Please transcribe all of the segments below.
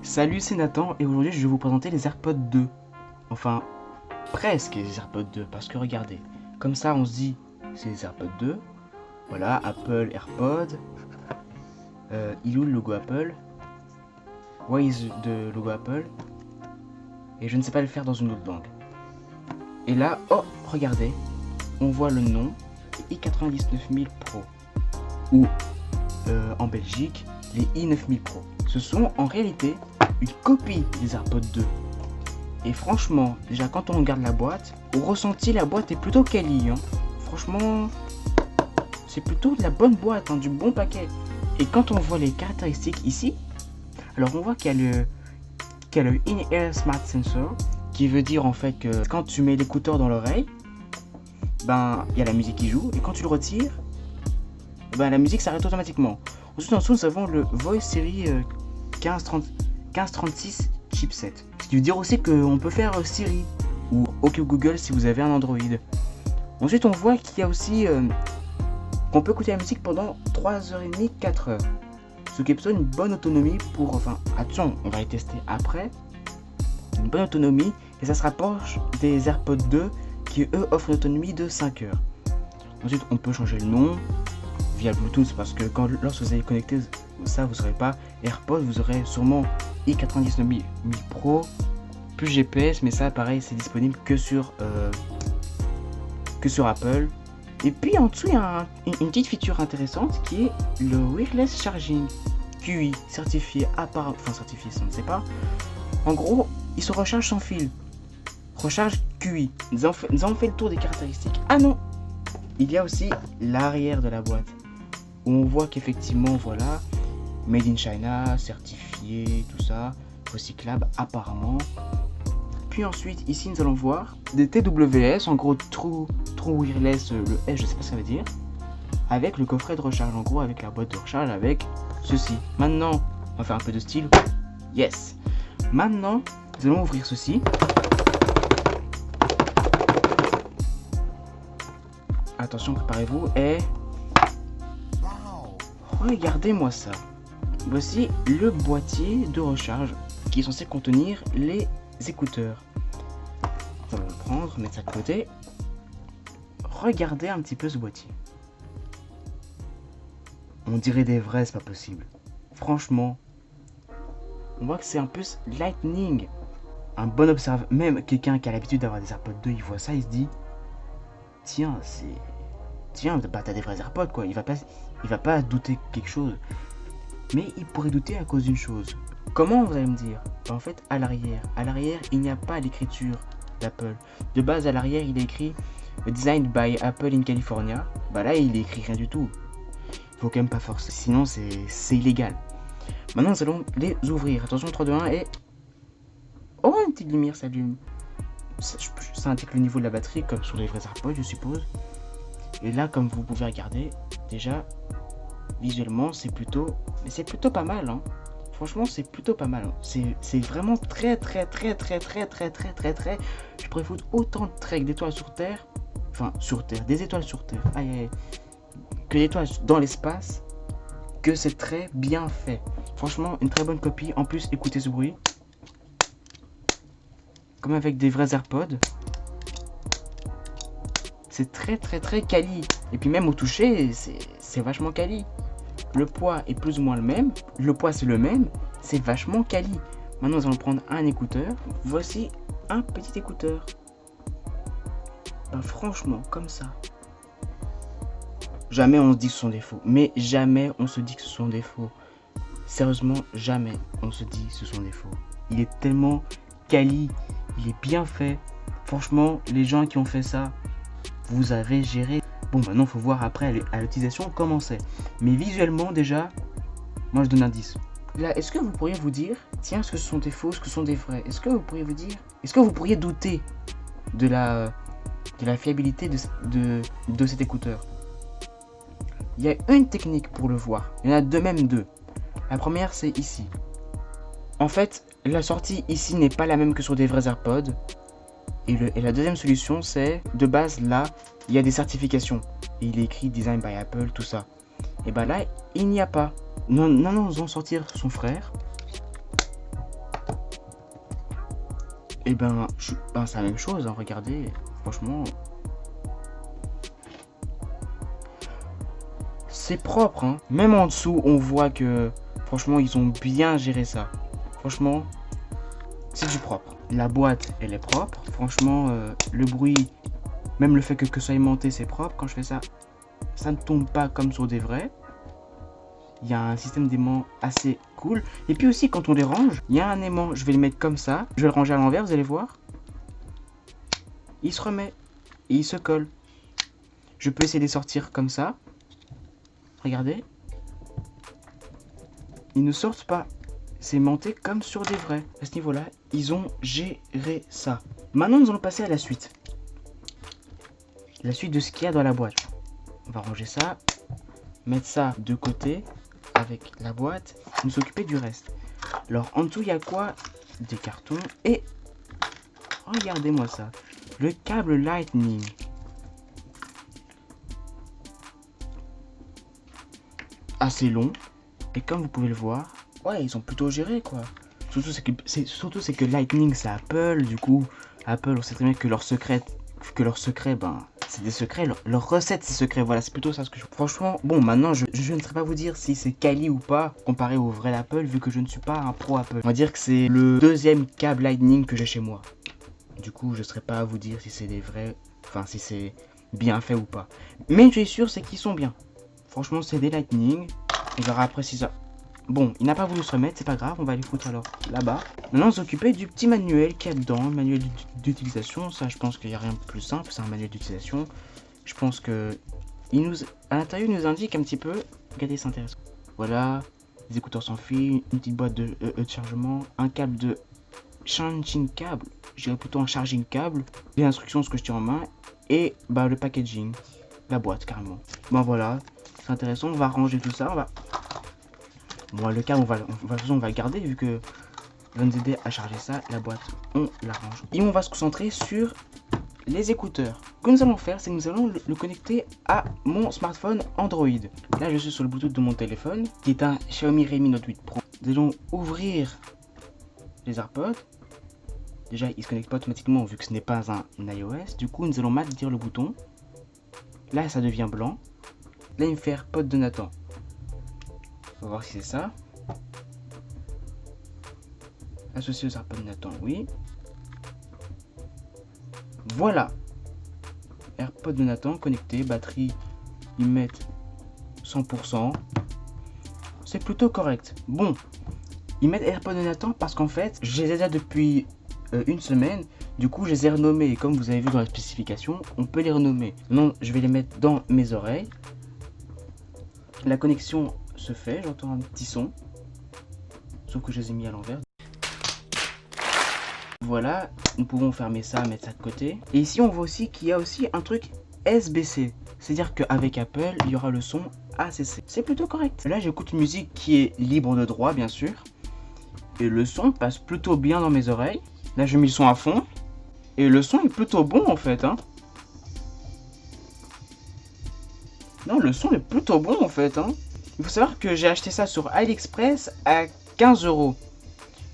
Salut, c'est Nathan et aujourd'hui je vais vous présenter les AirPods 2. Enfin, presque les AirPods 2 parce que regardez, comme ça on se dit c'est les AirPods 2. Voilà, Apple AirPods. Il est où le logo Apple? Where is the logo Apple? Et je ne sais pas le faire dans une autre langue. Et là, oh, regardez, on voit le nom i99000 Pro. Ou en Belgique, les i9000 Pro. Ce sont en réalité une copie des AirPods 2. Et franchement, déjà quand on regarde la boîte, au ressenti la boîte est plutôt quali. Franchement, c'est plutôt de la bonne boîte, du bon paquet. Et quand on voit les caractéristiques ici, alors on voit qu'il y a le In-Ear Smart Sensor, qui veut dire en fait que quand tu mets l'écouteur dans l'oreille, ben il y a la musique qui joue, et quand tu le retires, ben la musique s'arrête automatiquement. Ensuite en dessous nous avons le Voice Series 1536 chipset. Ce qui veut dire aussi qu'on peut faire Siri ou OK Google si vous avez un Android. Ensuite on voit qu'il y a aussi qu'on peut écouter la musique pendant 3h30, 4h. Ce qui est plutôt une bonne autonomie pour... Enfin, attention, on va les tester après. Une bonne autonomie et ça se rapproche des AirPods 2 qui eux offrent une autonomie de 5 heures. Ensuite on peut changer le nom via Bluetooth parce que lorsque vous allez connecter ça, vous n'aurez pas AirPods, vous aurez sûrement i99000 Pro plus GPS, mais ça pareil c'est disponible que sur Apple. Et puis en dessous il y a une petite feature intéressante qui est le wireless charging QI certifié certifié, ça on ne sait pas. En gros il se recharge sans fil, recharge QI. Nous avons fait le tour des caractéristiques. Ah non, il y a aussi l'arrière de la boîte où on voit qu'effectivement voilà, made in China, certifié, tout ça, recyclable apparemment. Puis ensuite ici nous allons voir des TWS, en gros True Wireless, le S je sais pas ce que ça veut dire, avec le coffret de recharge, en gros avec la boîte de recharge avec ceci. Maintenant on va faire un peu de style, yes. Maintenant nous allons ouvrir ceci. Attention, préparez-vous et regardez-moi ça. Voici le boîtier de recharge qui est censé contenir les écouteurs. On va le prendre, mettre ça de côté. Regardez un petit peu ce boîtier. On dirait des vrais, c'est pas possible. Franchement, on voit que c'est un peu lightning. Un bon observateur, même quelqu'un qui a l'habitude d'avoir des AirPods 2, il voit ça, il se dit tiens, bah t'as des vrais AirPods quoi. Il va pas douter quelque chose. Mais il pourrait douter à cause d'une chose. Comment vous allez me dire? En fait, à l'arrière, il n'y a pas l'écriture d'Apple. De base, à l'arrière, il est écrit Designed by Apple in California. Bah là, il est écrit rien du tout. Il faut quand même pas forcer, sinon c'est illégal. Maintenant, nous allons les ouvrir. Attention, 3, 2, 1 et... Oh, une petite lumière s'allume. Ça indique le niveau de la batterie, comme sur les vrais AirPods, je suppose. Et là, comme vous pouvez regarder, déjà, visuellement, c'est plutôt pas mal. Franchement, c'est plutôt pas mal. C'est vraiment très. Je pourrais foutre autant de traits d'étoiles sur Terre. Enfin, sur Terre, des étoiles sur Terre. Que d'étoiles dans l'espace. Que c'est très bien fait. Franchement, une très bonne copie. En plus, écoutez ce bruit. Comme avec des vrais AirPods. C'est très quali. Et puis même au toucher, c'est vachement quali. Le poids est plus ou moins le même. Le poids c'est le même. C'est vachement quali. Maintenant nous allons prendre un écouteur. Voici un petit écouteur. Ben, franchement, comme ça. Jamais on se dit que ce sont des faux. Mais jamais on se dit que ce sont des faux. Sérieusement, jamais on se dit que ce sont des faux. Il est tellement quali. Il est bien fait. Franchement, les gens qui ont fait ça, vous avez géré. Bon, maintenant, il faut voir après à l'utilisation comment c'est. Mais visuellement, déjà, moi, je donne un 10. Là, est-ce que vous pourriez vous dire, tiens, est-ce que ce sont des faux, est-ce que ce sont des vrais? Est-ce que vous pourriez vous dire, est-ce que vous pourriez douter de la fiabilité de cet écouteur? Il y a une technique pour le voir. Il y en a même deux. La première, c'est ici. En fait, la sortie ici n'est pas la même que sur des vrais AirPods. Et la deuxième solution, c'est de base là, il y a des certifications. Et il est écrit Design by Apple, tout ça. Et bah là, il n'y a pas. Nous allons sortir son frère. Et ben, c'est la même chose, hein, regardez, franchement. C'est propre, hein. Même en dessous, on voit que, franchement, ils ont bien géré ça. Franchement, c'est du propre. La boîte, elle est propre. Franchement, le bruit, même le fait que ça soit aimanté, c'est propre. Quand je fais ça, ça ne tombe pas comme sur des vrais. Il y a un système d'aimant assez cool. Et puis aussi, quand on les range, il y a un aimant. Je vais le mettre comme ça. Je vais le ranger à l'envers, vous allez voir. Il se remet. Et il se colle. Je peux essayer de les sortir comme ça. Regardez. Ils ne sortent pas. C'est aimanté comme sur des vrais. À ce niveau-là, ils ont géré ça. Maintenant, nous allons passer à la suite. La suite de ce qu'il y a dans la boîte. On va ranger ça. Mettre ça de côté. Avec la boîte, nous s'occuper du reste. Alors en dessous il y a quoi? Des cartons et regardez-moi ça, le câble Lightning. Assez long et comme vous pouvez le voir, ouais ils ont plutôt géré quoi. Surtout c'est que Lightning c'est Apple, du coup Apple on sait très bien que leur secret ben c'est des secrets, leur recette c'est secret, voilà c'est plutôt ça ce que je... Franchement, bon maintenant je ne saurais pas vous dire si c'est quali ou pas comparé au vrai Apple vu que je ne suis pas un pro Apple. On va dire que c'est le deuxième câble Lightning que j'ai chez moi. Du coup je ne saurais pas à vous dire si c'est des vrais, enfin si c'est bien fait ou pas. Mais une chose est sûre c'est qu'ils sont bien. Franchement c'est des Lightning, on verra après si ça... Bon, il n'a pas voulu se remettre, c'est pas grave, on va les foutre alors là-bas. Maintenant, on s'occuper du petit manuel qu'il y a dedans, le manuel d'utilisation. Ça, je pense qu'il n'y a rien de plus simple, c'est un manuel d'utilisation. Je pense que à l'intérieur, il nous indique un petit peu. Regardez, c'est intéressant. Voilà, les écouteurs sans fil, une petite boîte de chargement, un câble de charging câble, je dirais plutôt un charging câble, les instructions, ce que je tiens en main, et bah, le packaging, la boîte carrément. Bon, voilà, c'est intéressant, on va ranger tout ça, on va... Bon, le câble, on va le garder vu que va nous aider à charger ça. La boîte, on la range. Et on va se concentrer sur les écouteurs. Ce que nous allons faire, c'est que nous allons le connecter à mon smartphone Android. Là, je suis sur le Bluetooth de mon téléphone, qui est un Xiaomi Redmi Note 8 Pro. Nous allons ouvrir les AirPods. Déjà, il ne se connecte pas automatiquement vu que ce n'est pas un iOS. Du coup, nous allons mal dire le bouton. Là, ça devient blanc. Là, il me fait AirPods de Nathan. On va voir si c'est ça. Associé aux AirPods Nathan, oui. Voilà. AirPods de Nathan connecté, batterie, ils mettent 100%. C'est plutôt correct. Bon, ils mettent AirPods de Nathan parce qu'en fait, je les ai déjà depuis une semaine. Du coup, je les ai renommés. Et comme vous avez vu dans la spécification, on peut les renommer. Non, je vais les mettre dans mes oreilles. La connexion se fait, j'entends un petit son. Sauf que je les ai mis à l'envers. Voilà, nous pouvons fermer ça, mettre ça de côté. Et ici, on voit aussi qu'il y a aussi un truc SBC. C'est-à-dire qu'avec Apple, il y aura le son ACC. C'est plutôt correct. Là, j'écoute une musique qui est libre de droit, bien sûr. Et le son passe plutôt bien dans mes oreilles. Là, je mets le son à fond. Et le son est plutôt bon, en fait, hein. Non, le son est plutôt bon, en fait, hein. Il faut savoir que j'ai acheté ça sur AliExpress à 15 €.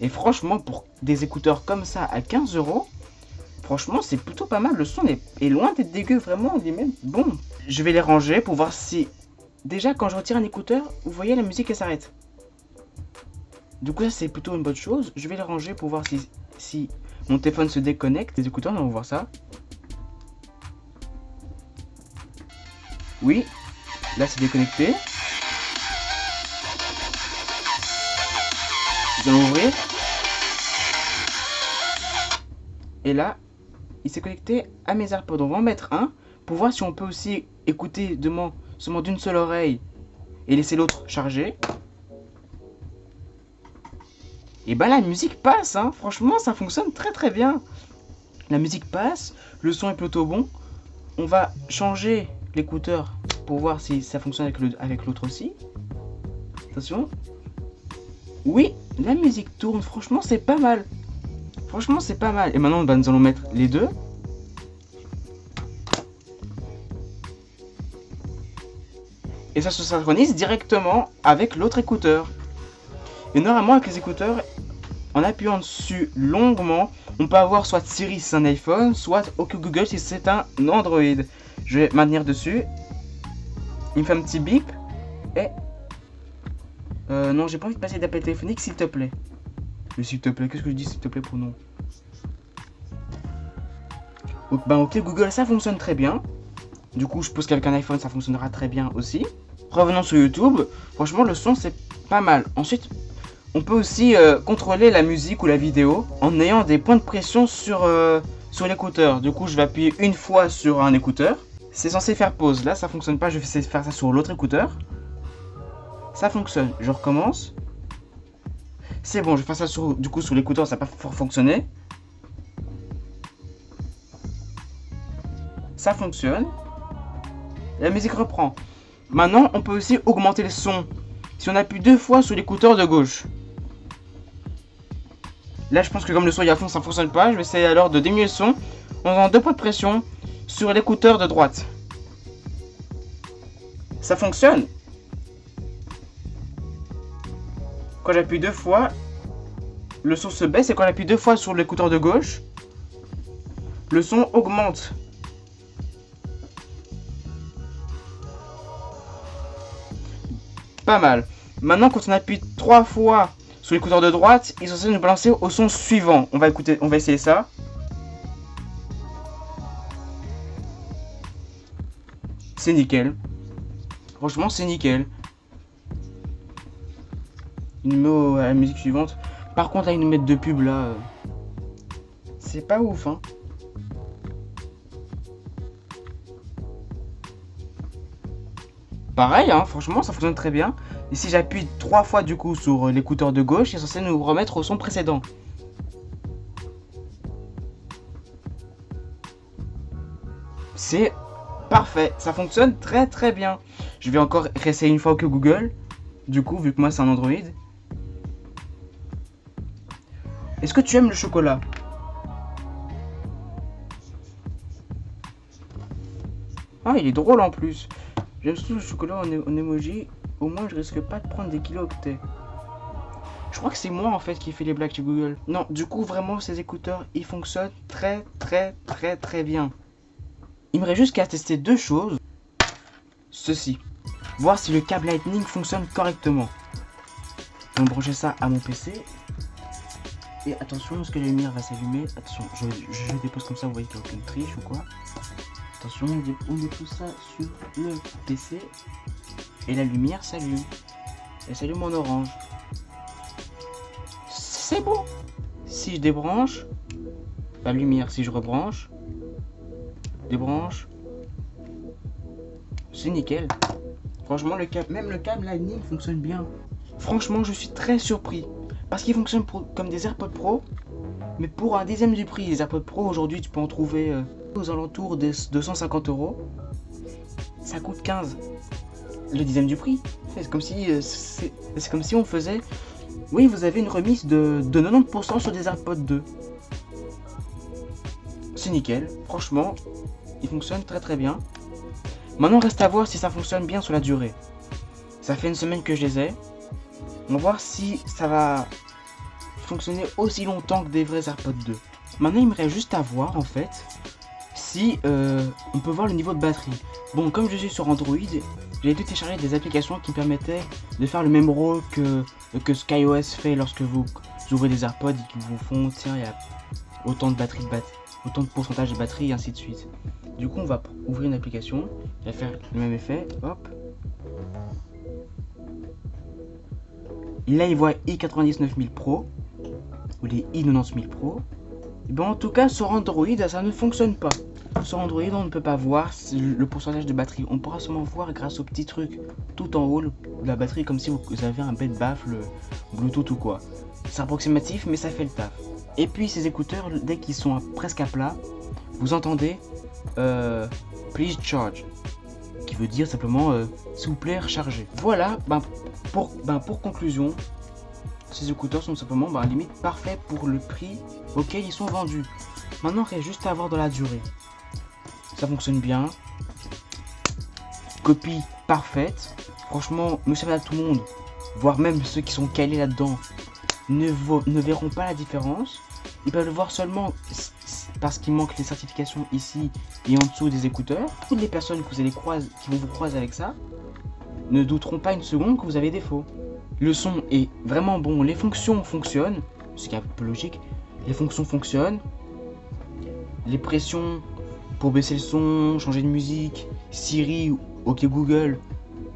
Et franchement, pour des écouteurs comme ça à 15 €, franchement, c'est plutôt pas mal. Le son est loin d'être dégueu, vraiment, il est même bon. Je vais les ranger pour voir si... Déjà, quand je retire un écouteur, vous voyez, la musique, elle s'arrête. Du coup, ça, c'est plutôt une bonne chose. Je vais les ranger pour voir si mon téléphone se déconnecte. Les écouteurs, on va voir ça. Oui, là, c'est déconnecté. Je vais l'ouvrir. Et là, il s'est connecté à mes AirPods. On va en mettre un pour voir si on peut aussi écouter seulement d'une seule oreille et laisser l'autre charger. Et bah la musique passe, hein. Franchement, ça fonctionne très très bien. La musique passe, le son est plutôt bon. On va changer l'écouteur pour voir si ça fonctionne avec l'autre aussi. Attention. Oui, la musique tourne. Franchement, c'est pas mal. Franchement, c'est pas mal. Et maintenant, bah, nous allons mettre les deux. Et ça se synchronise directement avec l'autre écouteur. Et normalement, avec les écouteurs, en appuyant dessus longuement, on peut avoir soit Siri si c'est un iPhone, soit OK Google si c'est un Android. Je vais maintenir dessus. Il me fait un petit bip. Et... non, j'ai pas envie de passer d'appel téléphonique, s'il te plaît. Mais s'il te plaît, qu'est-ce que je dis s'il te plaît pour non? Ben OK Google, ça fonctionne très bien. Du coup, je suppose qu'avec un iPhone, ça fonctionnera très bien aussi. Revenons sur YouTube. Franchement, le son, c'est pas mal. Ensuite, on peut aussi contrôler la musique ou la vidéo en ayant des points de pression sur l'écouteur. Du coup, je vais appuyer une fois sur un écouteur. C'est censé faire pause. Là, ça fonctionne pas. Je vais essayer de faire ça sur l'autre écouteur. Ça fonctionne. Je recommence. C'est bon, je vais faire ça sur l'écouteur. Ça n'a pas fonctionné. Ça fonctionne. La musique reprend. Maintenant, on peut aussi augmenter le son. Si on appuie 2 fois sur l'écouteur de gauche. Là, je pense que comme le son est à fond, ça ne fonctionne pas. Je vais essayer alors de diminuer le son en faisant 2 points de pression sur l'écouteur de droite. Ça fonctionne. Quand j'appuie 2 fois, le son se baisse. Et quand j'appuie 2 fois sur l'écouteur de gauche, le son augmente. Pas mal. Maintenant, quand on appuie 3 fois sur l'écouteur de droite, il est censé nous balancer au son suivant. On va essayer ça. C'est nickel. Franchement, c'est nickel. Il nous met à la musique suivante. Par contre, là, ils nous mettent de pub là. C'est pas ouf, hein. Pareil, hein, franchement, ça fonctionne très bien. Et si j'appuie 3 fois du coup sur l'écouteur de gauche, il est censé nous remettre au son précédent. C'est parfait, ça fonctionne très très bien. Je vais encore réessayer une fois que Google. Du coup, vu que moi c'est un Android. Est-ce que tu aimes le chocolat? Ah, il est drôle en plus. J'aime surtout le chocolat en emoji. Au moins, je risque pas de prendre des kilo-octets. Je crois que c'est moi en fait qui fait les blagues chez Google. Non, du coup, vraiment, ces écouteurs, ils fonctionnent très très très très bien. Il me reste juste qu'à tester 2 choses. Ceci. Voir si le câble Lightning fonctionne correctement. On va brancher ça à mon PC. Et attention, est-ce que la lumière va s'allumer? Attention, je dépose comme ça, vous voyez qu'il n'y a aucune triche ou quoi. Attention, on dépose ça sur le PC. Et la lumière s'allume. Elle s'allume en orange. C'est bon. Si je débranche, la lumière, si je rebranche, débranche, c'est nickel. Franchement, même le câble Lightning fonctionne bien. Franchement, je suis très surpris. Parce qu'il fonctionne comme des AirPods Pro, mais pour un dixième du prix. Les AirPods Pro, aujourd'hui, tu peux en trouver aux alentours des 250 €. Ça coûte 15. Le dixième du prix. C'est comme si on faisait... Oui, vous avez une remise de 90% sur des AirPods 2. C'est nickel. Franchement, il fonctionne très très bien. Maintenant, reste à voir si ça fonctionne bien sur la durée. Ça fait une semaine que je les ai. On va voir si ça va fonctionner aussi longtemps que des vrais AirPods 2. Maintenant, il me reste juste à voir en fait si on peut voir le niveau de batterie. Bon, comme je suis sur Android, j'ai dû télécharger des applications qui me permettaient de faire le même rôle que ce qu'iOS fait lorsque vous ouvrez des AirPods et qu'ils vous font tiens, il y a autant de autant de pourcentage de batterie et ainsi de suite. Du coup, on va ouvrir une application, elle va faire le même effet, hop. Et là, il voit i99 000 Pro ou les i90 000 Pro. Et ben, en tout cas, sur Android, ça ne fonctionne pas. Sur Android, on ne peut pas voir le pourcentage de batterie. On pourra seulement voir grâce au petit truc tout en haut, la batterie, comme si vous avez un bête baffle Bluetooth ou quoi. C'est approximatif, mais ça fait le taf. Et puis, ces écouteurs, dès qu'ils sont presque à plat, vous entendez Please charge, qui veut dire simplement s'il vous plaît rechargez. Voilà, pour conclusion, ces écouteurs sont simplement limite parfaits pour le prix auquel ils sont vendus. Maintenant, il reste juste à voir dans la durée. Ça fonctionne bien. Copie parfaite. Franchement, nous savons à tout le monde, voire même ceux qui sont calés là-dedans, ne verront pas la différence. Ils peuvent le voir seulement parce qu'il manque les certifications ici et en dessous des écouteurs. Toutes les personnes que vous allez croiser, qui vont vous croiser avec ça, ne douteront pas une seconde que vous avez des faux. Le son est vraiment bon, les fonctions fonctionnent, ce qui est un peu logique. Les fonctions fonctionnent. Les pressions pour baisser le son, changer de musique, Siri, OK Google,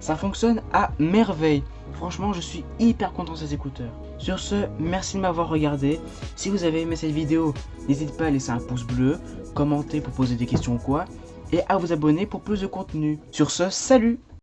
ça fonctionne à merveille. Franchement, je suis hyper content de ces écouteurs. Sur ce, merci de m'avoir regardé. Si vous avez aimé cette vidéo, n'hésitez pas à laisser un pouce bleu, commenter pour poser des questions ou quoi, et à vous abonner pour plus de contenu. Sur ce, salut!